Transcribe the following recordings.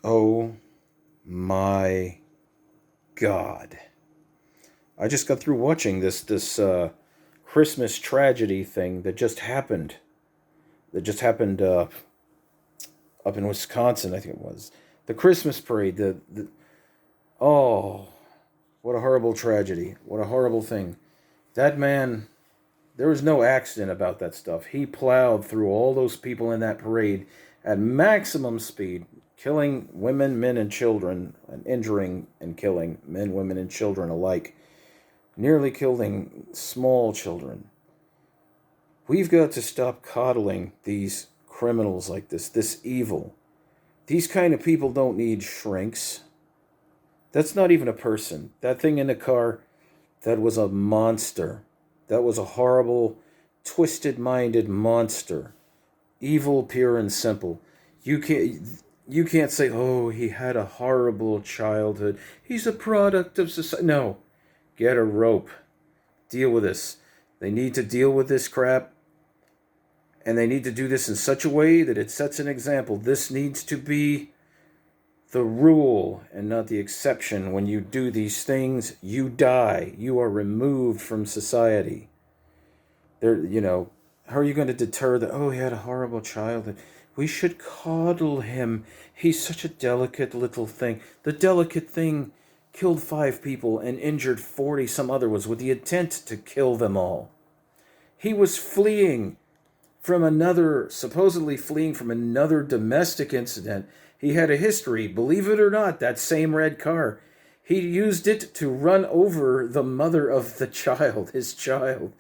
Oh my God. I just got through watching this Christmas tragedy thing that just happened. Up in Wisconsin, I think it was. The Christmas parade. Oh, what a horrible tragedy. What a horrible thing. That man, there was no accident about that stuff. He plowed through all those people in that parade at maximum speed, killing women, men, and children, and injuring and killing men, women, and children alike, nearly killing small children. We've got to stop coddling these criminals like this evil. These kind of people don't need shrinks. That's not even a person. That thing in the car, that was a monster. That was a horrible, twisted minded monster. Evil, pure and simple. You can't you can't say, "Oh, he had a horrible childhood. He's a product of society." No. Get a rope. Deal with this. They need to deal with this crap, and they need to do this in such a way that it sets an example. This needs to be the rule and not the exception. When you do these things, you die. You are removed from society. How are you going to deter that? Oh, he had a horrible childhood. We should coddle him. He's such a delicate little thing. The delicate thing killed 5 people and injured 40 some other ones with the intent to kill them all. He was supposedly fleeing from another domestic incident. He had a history, believe it or not, that same red car. He used it to run over the mother of the child, his child.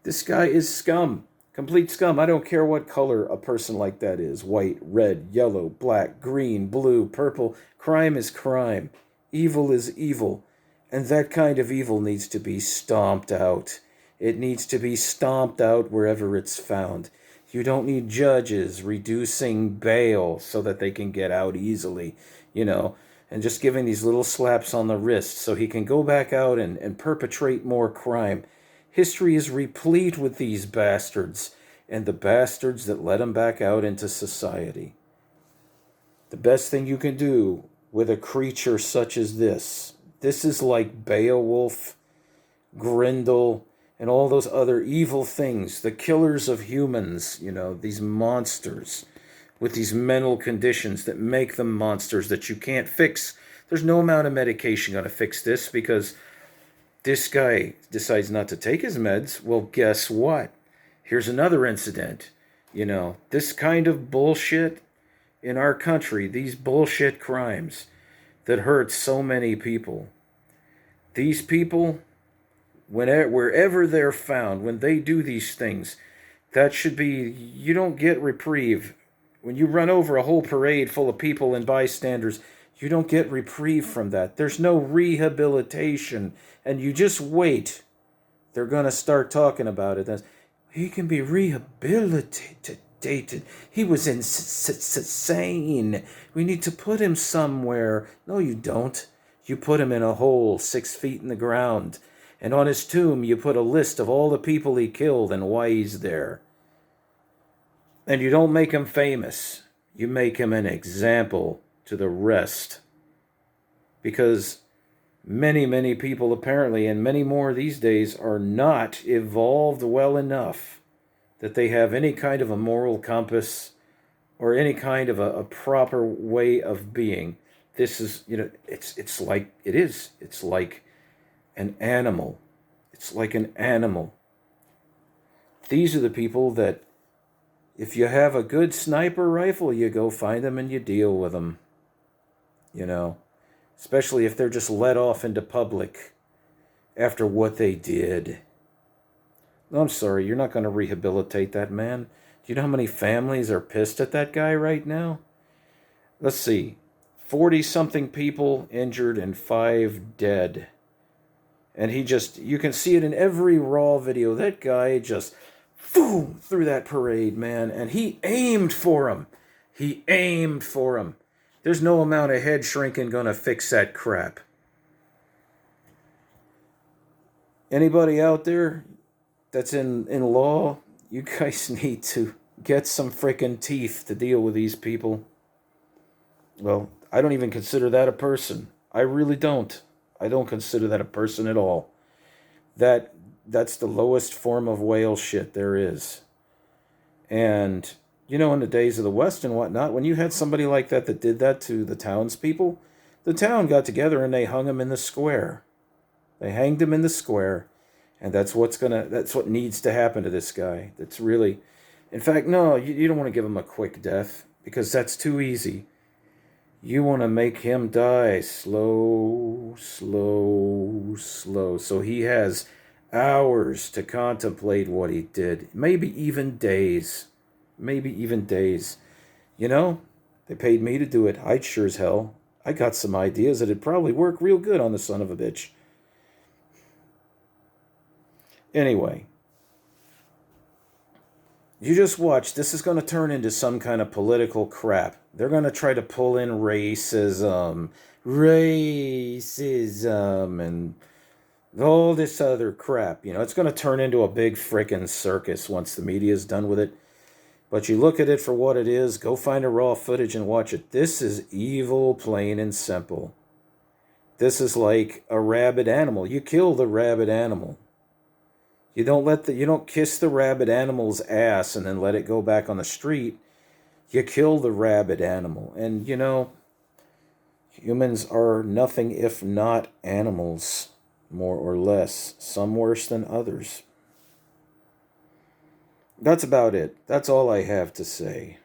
This guy is scum. Complete scum. I don't care what color a person like that is. White, red, yellow, black, green, blue, purple. Crime is crime. Evil is evil. And that kind of evil needs to be stomped out. It needs to be stomped out wherever it's found. You don't need judges reducing bail so that they can get out easily, and just giving these little slaps on the wrist so he can go back out and perpetrate more crime. History is replete with these bastards and the bastards that let him back out into society. The best thing you can do with a creature such as this is like Beowulf, Grendel, and all those other evil things, the killers of humans, these monsters with these mental conditions that make them monsters that you can't fix. There's no amount of medication going to fix this because this guy decides not to take his meds. Well, guess what? Here's another incident. This kind of bullshit in our country, these bullshit crimes that hurt so many people. These people, wherever they're found, when they do these things, you don't get reprieve. When you run over a whole parade full of people and bystanders, you don't get reprieve from that. There's no rehabilitation. And you just wait. They're going to start talking about it. He can be rehabilitated. He was insane. We need to put him somewhere. No, you don't. You put him in a hole 6 feet in the ground. And on his tomb, you put a list of all the people he killed and why he's there. And you don't make him famous. You make him an example to the rest. Because many, many people apparently, and many more these days, are not evolved well enough that they have any kind of a moral compass or any kind of a proper way of being. This is, it's like an animal. It's like an animal. These are the people that, if you have a good sniper rifle, you go find them and you deal with them. Especially if they're just let off into public after what they did. No, I'm sorry, you're not going to rehabilitate that man. Do you know how many families are pissed at that guy right now? Let's see. 40-something people injured and 5 dead. And you can see it in every raw video. That guy just, boom, through that parade, man. And he aimed for him. There's no amount of head shrinking going to fix that crap. Anybody out there that's in law, you guys need to get some frickin' teeth to deal with these people. Well, I don't even consider that a person. I really don't. I don't consider that a person at all. That that's the lowest form of whale shit there is. And in the days of the West and whatnot, when you had somebody like that did that to the townspeople, the town got together and they hung him in the square. They hanged him in the square, and that's what needs to happen to this guy. That's really, in fact, no, you don't want to give him a quick death because that's too easy. You want to make him die slow, slow, slow. So he has hours to contemplate what he did. Maybe even days. Maybe even days. They paid me to do it. I'd sure as hell. I got some ideas that'd probably work real good on the son of a bitch. Anyway, you just watch. This is going to turn into some kind of political crap. They're going to try to pull in racism, and all this other crap. It's going to turn into a big frickin' circus once the media's done with it. But you look at it for what it is. Go find a raw footage and watch it. This is evil, plain and simple. This is like a rabid animal. You kill the rabid animal. You don't kiss the rabid animal's ass and then let it go back on the street. You kill the rabid animal. And humans are nothing if not animals, more or less, some worse than others. That's about it. That's all I have to say.